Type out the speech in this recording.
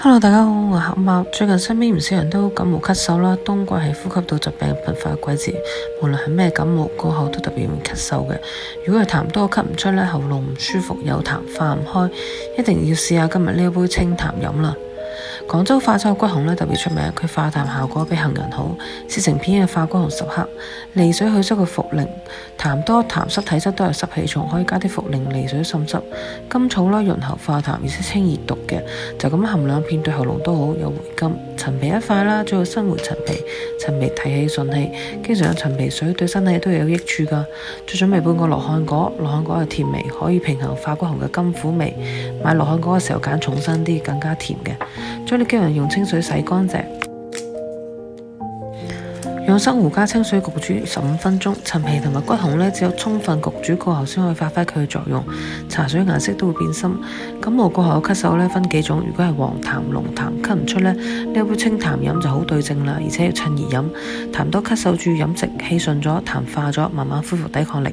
Hello，大家好，我係黑貓。最近身邊唔少人都感冒咳嗽啦，冬季係呼吸道疾病頻發嘅季節，無論係咩感冒過後都特別容易咳嗽嘅。如果係痰多咳唔出咧，喉嚨唔舒服有痰化唔開，一定要試下今日呢一杯清痰飲啦。廣州化州骨紅咧特別出名，佢化痰效果比杏仁好。切成片嘅化骨紅10克，利水去濕嘅茯苓，痰多痰濕體質都係濕氣重，可以加啲茯苓利水滲濕。甘草啦，潤喉化痰，而且清熱毒嘅，就咁含2片對喉嚨都好，有回甘。陳皮1塊啦，最好新回陳皮，陳皮提氣順氣，經常飲陳皮水對身體都有益處㗎。再準備半個羅漢果，羅漢果係甜味，可以平衡化骨紅嘅甘苦味。買羅漢果嘅時候揀重身啲，更加甜嘅。將啲薑仁用清水洗乾淨，用生胡加清水焗煮15分鐘。陳皮同埋骨紅呢，只有充分焗煮過後先可以發揮佢嘅作用，茶水顏色都會變深。感冒過後嘅咳嗽呢，分幾種，如果係黃痰、濃痰咳唔出呢，呢一杯清痰飲就好對症啦，而且要趁熱飲。痰多咳嗽注意飲食，氣順咗，痰化咗，慢慢恢復抵抗力。